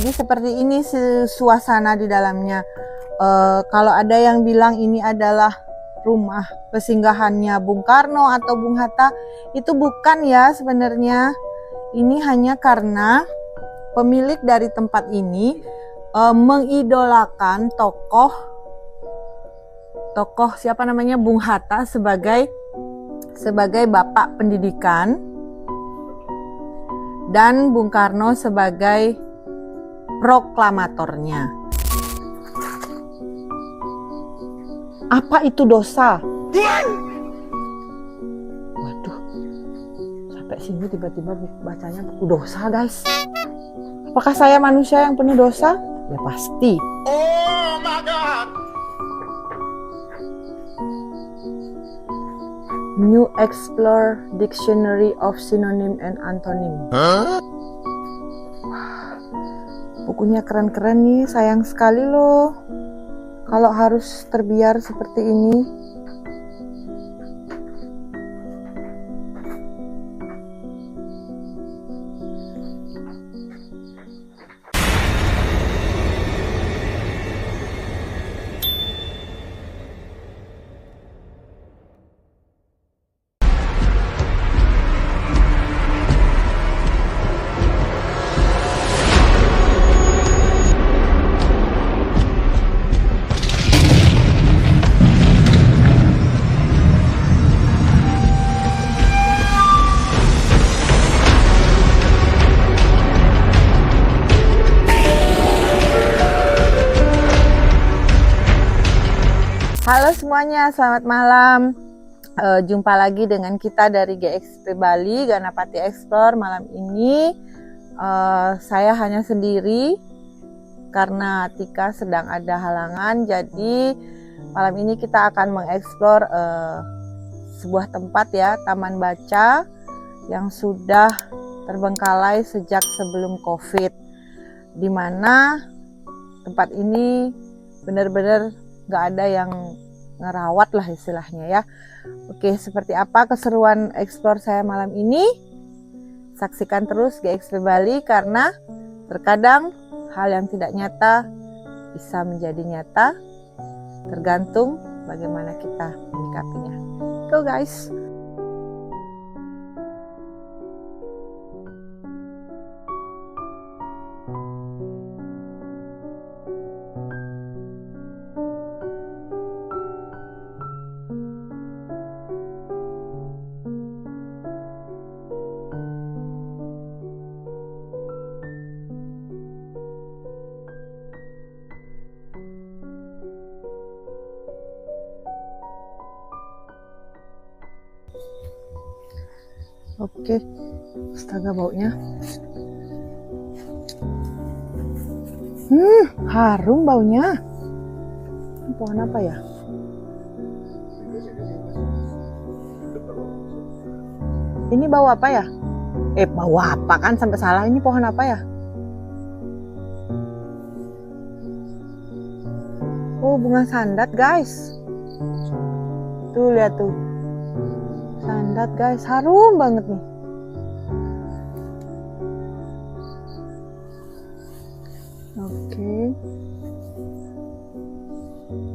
Jadi seperti ini suasana di dalamnya. Kalau ada yang bilang ini adalah rumah pesinggahannya Bung Karno atau Bung Hatta, itu bukan ya sebenarnya. Ini hanya karena pemilik dari tempat ini mengidolakan tokoh siapa namanya, Bung Hatta sebagai bapak pendidikan dan Bung Karno sebagai proklamatornya. Apa itu dosa? Waduh, sampai sini tiba-tiba bacanya buku dosa, guys. Apakah saya manusia yang penuh dosa? Ya pasti. Oh my God. New Explore Dictionary of Synonym and Antonym. Huh? Bukunya keren-keren nih, sayang sekali loh kalau harus terbiar seperti ini. Halo semuanya, selamat malam. Jumpa lagi dengan kita dari GXP Bali, Ganapati Explore. Malam ini saya hanya sendiri karena Tika sedang ada halangan. Jadi malam ini kita akan mengeksplor sebuah tempat ya, taman baca yang sudah terbengkalai sejak sebelum COVID, di mana tempat ini benar-benar nggak ada yang ngerawat lah istilahnya ya. Oke, seperti apa keseruan explore saya malam ini? Saksikan terus GXP Bali, karena terkadang hal yang tidak nyata bisa menjadi nyata, tergantung bagaimana kita menyikapinya. Go guys! Oke, astaga baunya. Harum baunya. Ini pohon apa ya? Ini bau apa ya? Bau apa kan sampai salah. Ini pohon apa ya? Oh, bunga sandat guys. Tuh lihat tuh. Sandat guys, harum banget nih. Oke.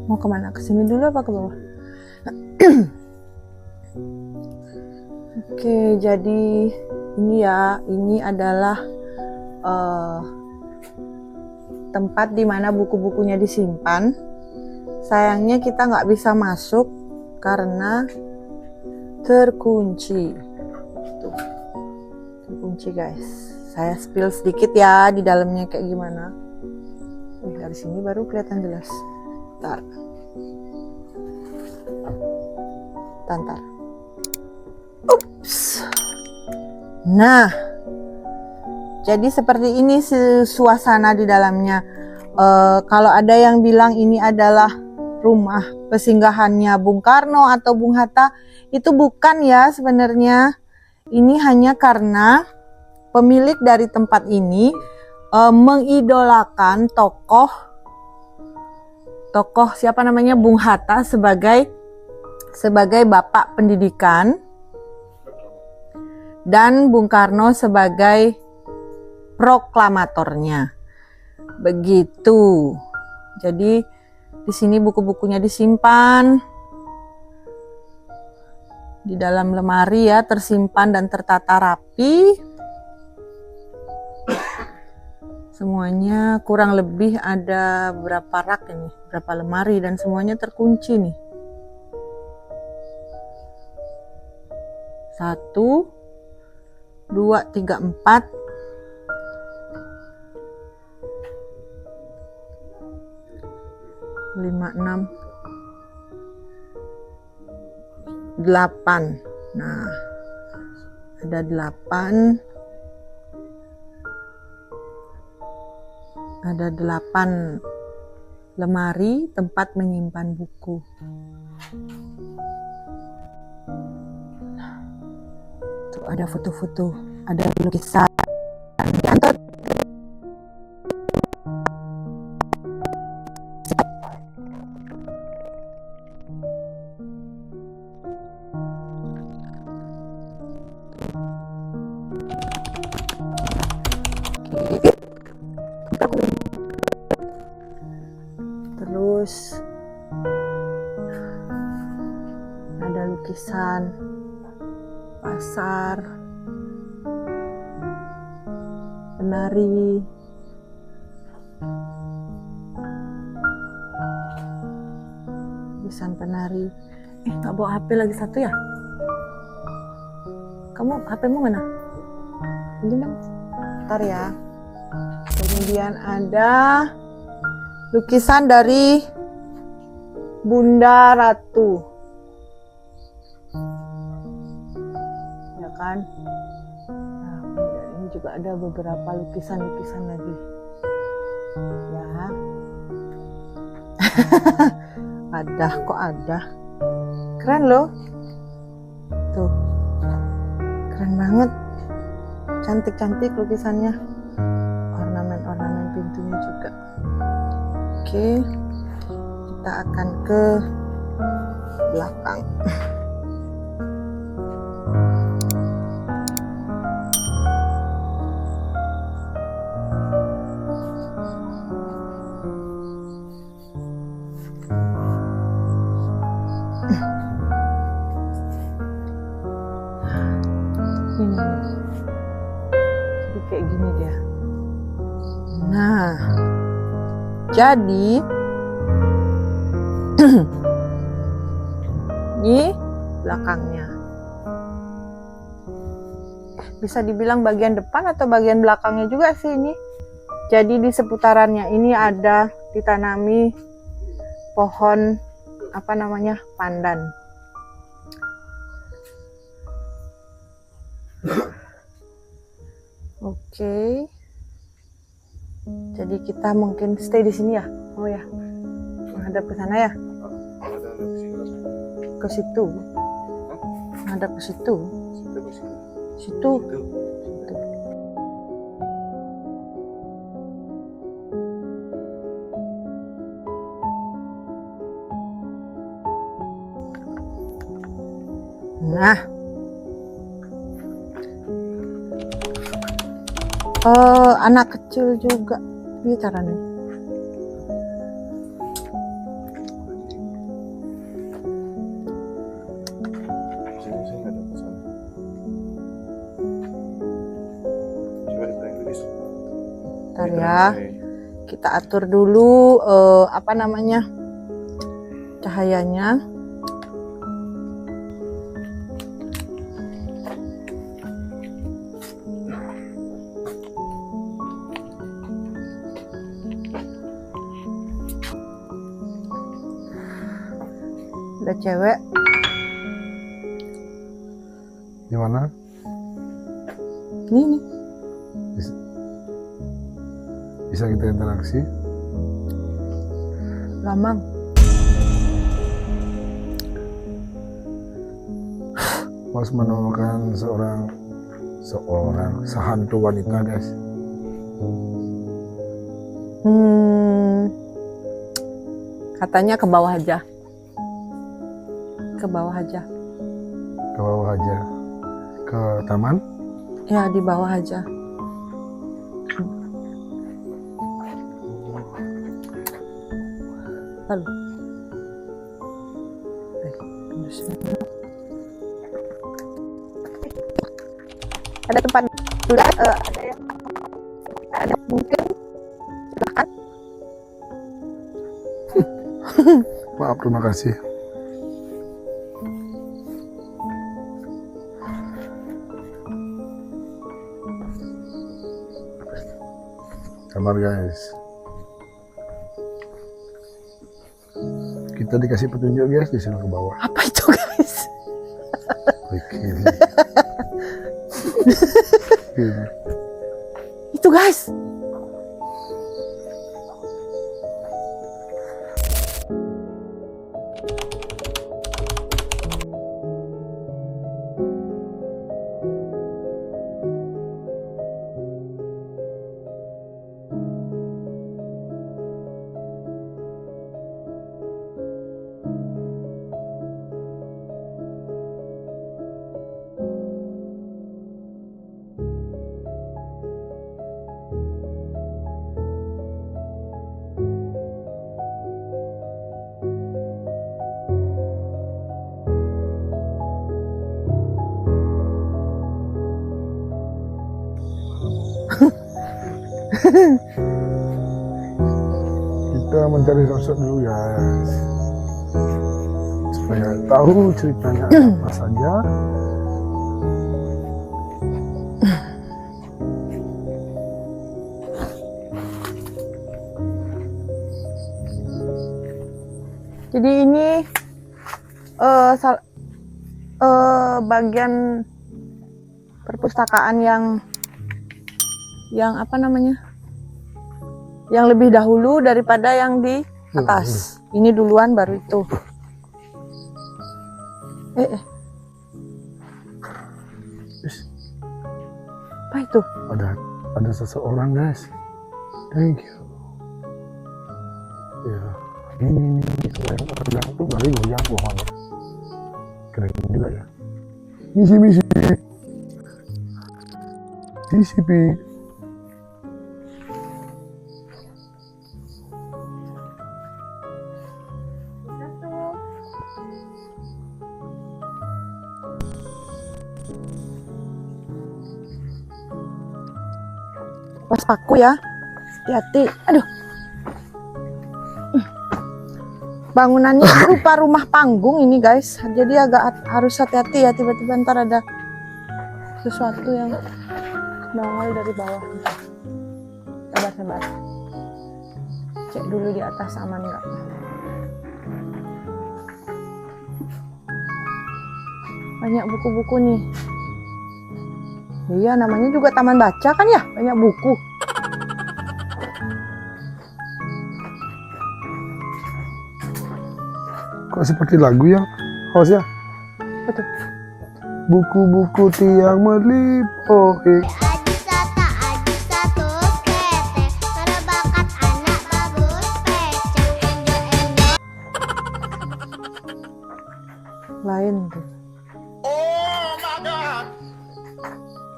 Mau kemana? Kesini dulu apa ke bawah? Oke, jadi ini ya, ini adalah tempat di mana buku-bukunya disimpan. Sayangnya kita nggak bisa masuk karena terkunci. Tuh, terkunci guys. Saya spill sedikit ya di dalamnya kayak gimana. Dari sini baru kelihatan jelas. Tantar. Ups. Nah, jadi seperti ini suasana di dalamnya. Kalau ada yang bilang ini adalah rumah pesinggahannya Bung Karno atau Bung Hatta, itu bukan ya sebenarnya. Ini hanya karena pemilik dari tempat ini mengidolakan tokoh siapa namanya, Bung Hatta sebagai bapak pendidikan dan Bung Karno sebagai proklamatornya. Begitu. Jadi di sini buku-bukunya disimpan di dalam lemari ya, tersimpan dan tertata rapi. Semuanya kurang lebih ada berapa rak ini, berapa lemari, dan semuanya terkunci nih. 1, 2, 3, 4, 5, 6, 8. Nah, ada 8. Ada 8 lemari tempat menyimpan buku. Tuh ada foto-foto, ada lukisan. Diantar. Terus ada lukisan pasar, penari, lukisan penari. Nggak bawa HP lagi satu ya? Kamu HP-mu mana? Ini dong. Ntar ya. Kemudian ada lukisan dari Bunda Ratu, ya kan? Nah, ini juga ada beberapa lukisan-lukisan lagi, ya. Ada, keren loh, tuh, keren banget, cantik-cantik lukisannya, ornamen-ornamen pintunya juga. Oke, kita akan ke belakang. Ini, jadi kayak gini dia. Nah, jadi ini belakangnya. Bisa dibilang bagian depan atau bagian belakangnya juga sih ini. Jadi di seputarannya ini ada ditanami pohon pandan. Oke. Jadi kita mungkin stay di sini ya. Oh ya. Menghadap ke sana ya. Ke situ. Menghadap ke situ. Situ. Nah. Anak kecil juga. Ini caranya. Bentar ya. Kita atur dulu cahayanya. Ada cewek. Di mana? Ini. Bisa kita interaksi? Lamang. Mas menemukan seorang sehantu wanita, guys. Katanya ke bawah aja. Ke bawah aja. Ke bawah aja. Ke taman? Ya, di bawah aja. berapa lu? Ada tempat juga, ada mungkin silakan. Maaf, terima kasih. Sabar guys. Kita dikasih petunjuk guys, di sini ke bawah. Apa itu guys? Begini. Gini. Itu guys. Kita mencari sosok dulu guys, supaya tahu ceritanya apa saja. Jadi ini bagian perpustakaan yang apa namanya? Yang lebih dahulu daripada yang di atas. Ini duluan baru itu. Apa itu? Ada seseorang guys. Thank you. Ya, ini yang bilang tuh dari goyang pohonnya. Keren juga ya. Misi. TCP. Pas paku ya, hati-hati. Aduh, bangunannya berupa rumah panggung ini guys, jadi agak harus hati-hati ya, tiba-tiba ntar ada sesuatu yang nongol dari bawah. Sabar, cek dulu di atas aman nggak. Banyak buku-buku nih. Iya, namanya juga taman baca kan ya, banyak buku. Kok seperti lagu yang hostnya? Betul. Buku-buku tiang melipohi. Aji satu kete, karena bakat anak bagus pece, enjo. Lain tuh. Oh my God.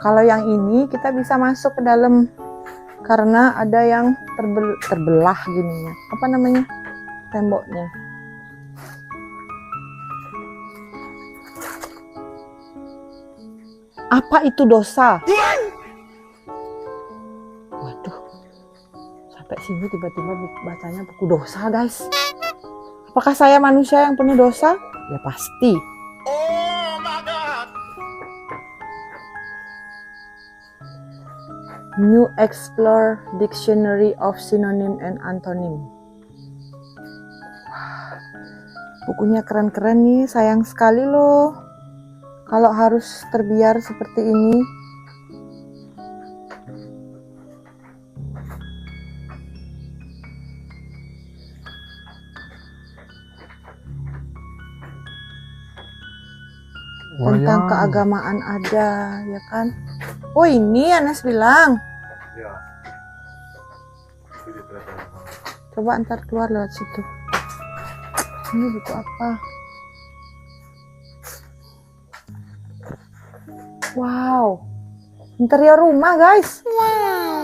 Kalau yang ini kita bisa masuk ke dalam karena ada yang terbelah gini ya. Apa namanya? Temboknya. Apa itu dosa? Waduh. Sampai sini tiba-tiba bacanya buku dosa, guys. Apakah saya manusia yang penuh dosa? Ya pasti. Oh my God. New Explore Dictionary of Synonym and Antonym. Wah, bukunya keren-keren nih, sayang sekali loh kalau harus terbiar seperti ini. Tentang keagamaan ada, ya kan? Oh ini Anas bilang. Ya. Coba ntar keluar lewat situ. Ini buku apa? Wow, interior rumah guys.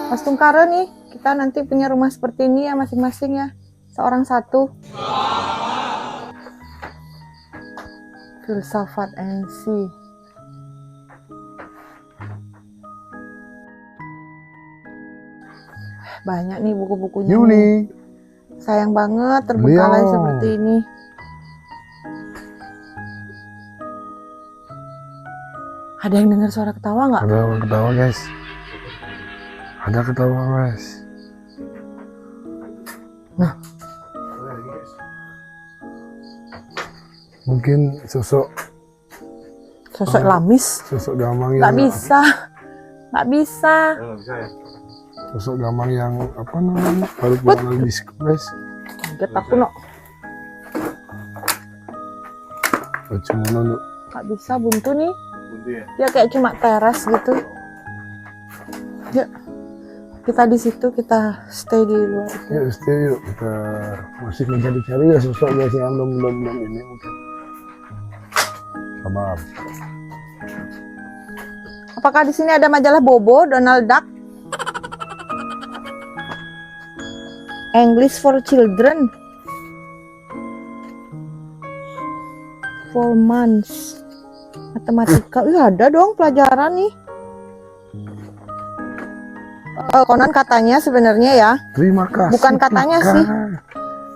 Mas Tungkara nih, kita nanti punya rumah seperti ini ya masing-masing ya. Seorang satu. Filsafat NC. Banyak nih buku-bukunya. Yuni. nih. Sayang banget terbengkalai Beliau. seperti ini. Ada yang dengar suara ketawa nggak? Ada orang ketawa guys. Ada ketawa guys. Nah. Mungkin sosok Lamis. sosok gamang Nggak yang bisa. Nggak bisa. sosok gamang yang apa namanya baru pulang dari disco guys. Get aku no. Cuma nunu. Nggak bisa, buntu nih. Dia kayak cuma teras gitu. Ya. Kita di situ, kita stay di luar. Yuk stay yuk, kita masih mencari-cari ya sosok guys yang belum ini mungkin. Sabar. Apakah di sini ada majalah Bobo, Donald Duck, English for Children, 4 months, matematika? Ada dong pelajaran nih. Konon katanya sebenarnya ya, Terima kasih. Bukan katanya Tika. sih.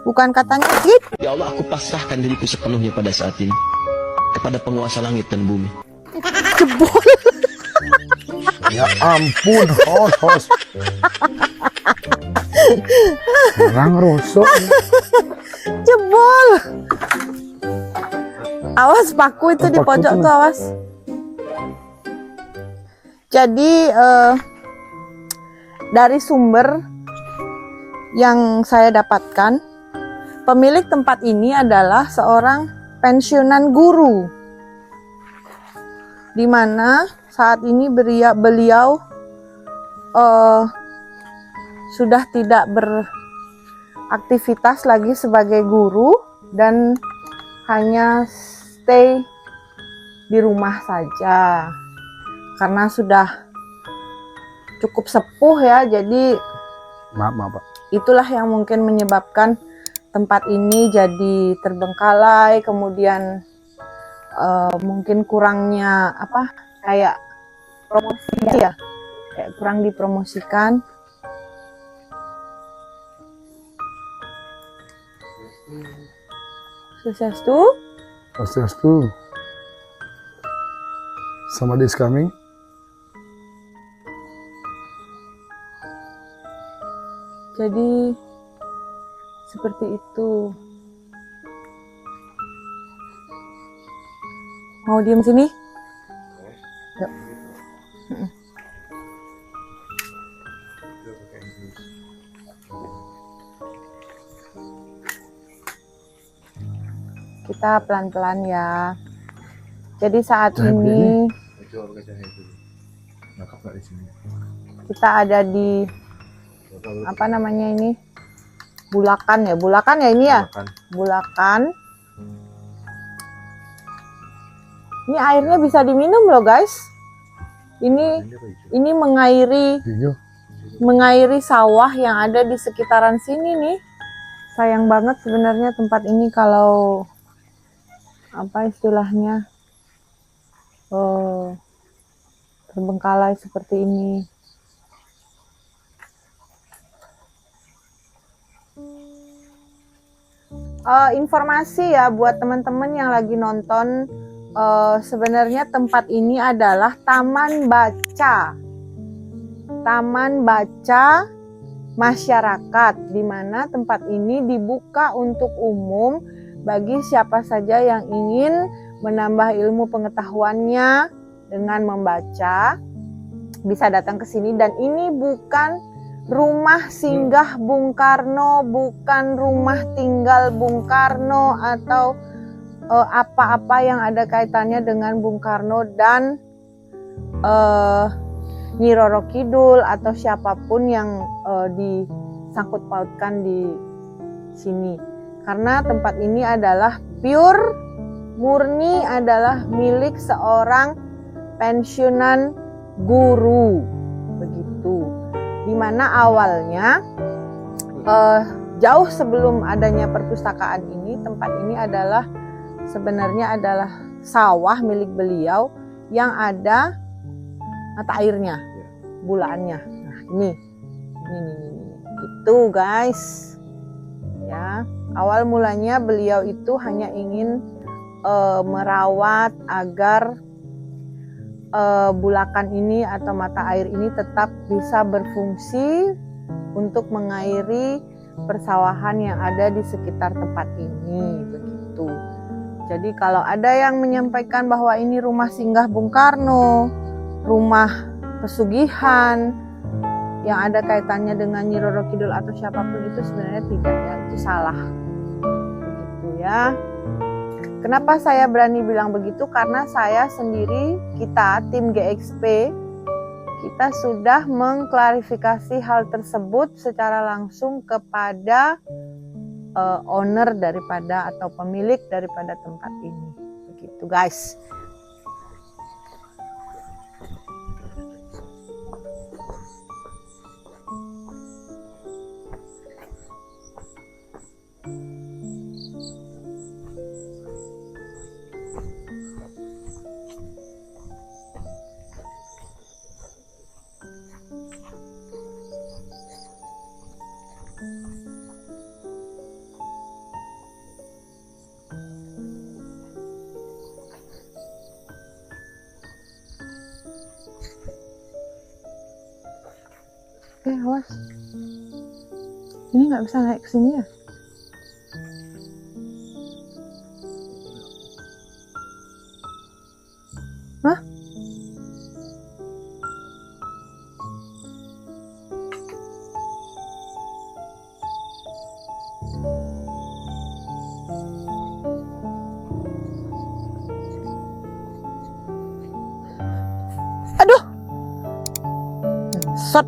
bukan katanya sih. Ya Allah, aku pasrahkan diriku sepenuhnya pada saat ini kepada penguasa langit dan bumi. Jebol. Ya ampun, host. Orang rusuk. Jebol. Awas paku itu di Paku pojok tuh. tuh, awas. Jadi dari sumber yang saya dapatkan, pemilik tempat ini adalah seorang pensiunan guru, di mana saat ini beliau sudah tidak beraktivitas lagi sebagai guru dan hanya stay di rumah saja karena sudah cukup sepuh ya. Jadi Maaf Pak. itulah yang mungkin menyebabkan tempat ini jadi terbengkalai, kemudian mungkin kurangnya apa kayak promosi ya, kayak kurang dipromosikan. Sukses tuh. Swastiastu. Somebody is coming. Jadi seperti itu. Mau diem sini? Yuk. Kita pelan-pelan ya. Jadi saat ini kita ada di apa namanya ini? Bulakan ya ini ya? Bulakan. Ini airnya bisa diminum loh guys. Ini mengairi sawah yang ada di sekitaran sini nih. Sayang banget sebenarnya tempat ini kalau apa istilahnya terbengkalai seperti ini. Informasi ya buat teman-teman yang lagi nonton, sebenarnya tempat ini adalah taman baca masyarakat, di mana tempat ini dibuka untuk umum bagi siapa saja yang ingin menambah ilmu pengetahuannya dengan membaca, bisa datang ke sini. Dan ini bukan rumah singgah Bung Karno, bukan rumah tinggal Bung Karno atau apa-apa yang ada kaitannya dengan Bung Karno dan Nyi Roro Kidul atau siapapun yang disangkut pautkan di sini. Karena tempat ini adalah pure, murni adalah milik seorang pensiunan guru, begitu. Dimana awalnya jauh sebelum adanya perpustakaan ini, tempat ini adalah sebenarnya adalah sawah milik beliau yang ada mata airnya, bulaannya. Nah, ini. Gitu, guys. Ya, awal mulanya beliau itu hanya ingin merawat agar bulakan ini atau mata air ini tetap bisa berfungsi untuk mengairi persawahan yang ada di sekitar tempat ini, begitu. Jadi kalau ada yang menyampaikan bahwa ini rumah singgah Bung Karno, rumah pesugihan yang ada kaitannya dengan Nyi Roro Kidul atau siapapun, itu sebenarnya tidak, ya, itu salah. Begitu ya. Kenapa saya berani bilang begitu? Karena saya sendiri, kita tim GXP, kita sudah mengklarifikasi hal tersebut secara langsung kepada owner daripada atau pemilik daripada tempat ini. Begitu, guys. Awas. Ini nggak bisa naik ke sini ya? Hah? Aduh. Sot.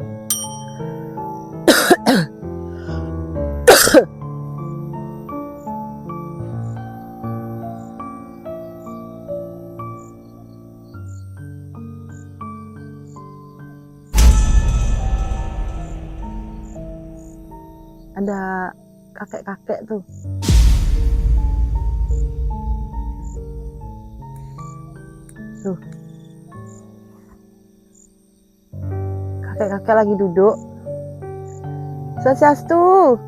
Ada kakek-kakek tuh. Tuh. Kakek-kakek lagi duduk. Swastiastu.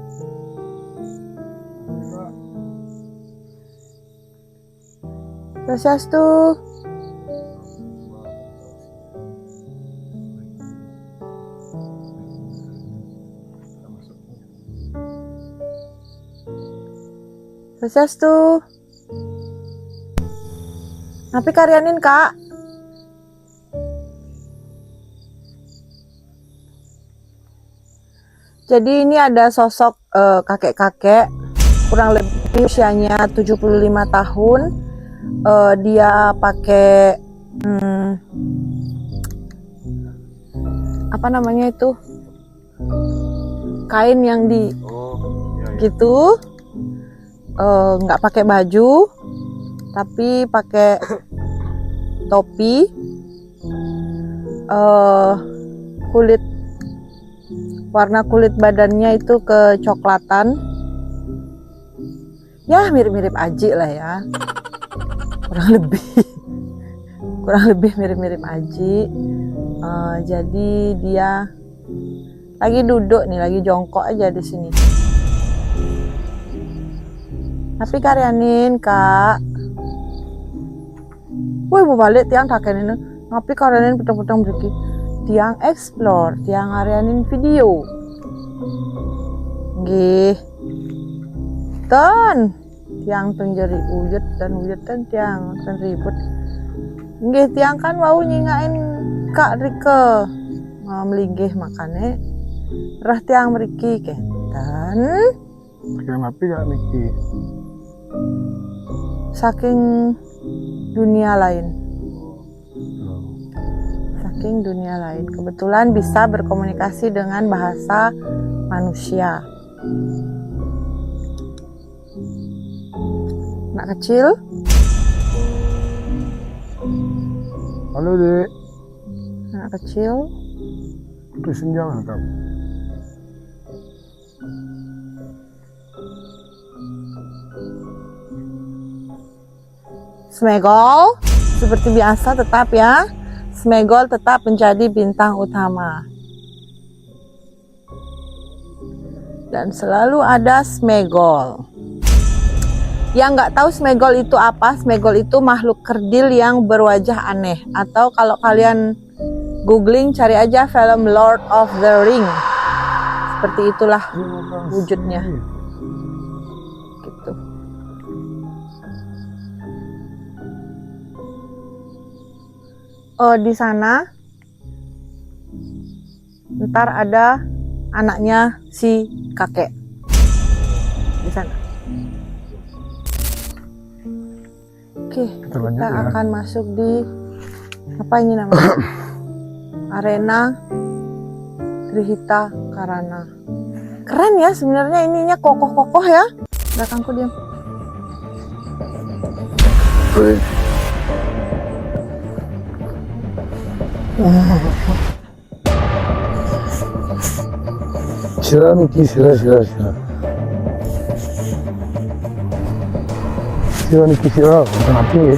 Swastiastu. Swastiastu. Tapi karyanin, Kak. Jadi ini ada sosok kakek-kakek, kurang lebih usianya 75 tahun. Dia pakai apa namanya itu? Kain yang di gitu. Nggak pakai baju, tapi pakai topi, warna kulit badannya itu kecoklatan, ya mirip-mirip Aji lah ya, kurang lebih mirip-mirip Aji. Jadi dia lagi duduk nih, lagi jongkok aja di sini. Tapi karyanin, Kak. Woi, mau balik tiang takenin. Tapi karyanin petang-petang beriki. Tiang explore, tiang karyanin video. Nggih. Ton. Tiang tunjeri wujud dan tiang ten ribut. Nggih, tiang kan mau nyingain Kak Rike. Melinggih makane. Rah tiang mriki kenten. Kenapa gak Miki? Saking dunia lain. Saking dunia lain. Kebetulan bisa berkomunikasi dengan bahasa manusia. Anak kecil. Halo, Dek. Anak kecil. Itu senjang kamu. Smegol seperti biasa tetap ya. Smegol tetap menjadi bintang utama. Dan selalu ada Smegol. Yang nggak tahu Smegol itu apa, Smegol itu makhluk kerdil yang berwajah aneh. Atau kalau kalian googling, cari aja film Lord of the Ring. Seperti itulah wujudnya. Gitu. Oh, di sana ntar ada anaknya si kakek di sana. Oke, Kita lanjut kita ya. akan masuk di apa ini namanya? Arena Trihita Karana. Keren ya sebenarnya, ininya kokoh-kokoh ya. Belakangku diam. Sira Niki, Sira. Sira Niki, Sira. Bukan api ya.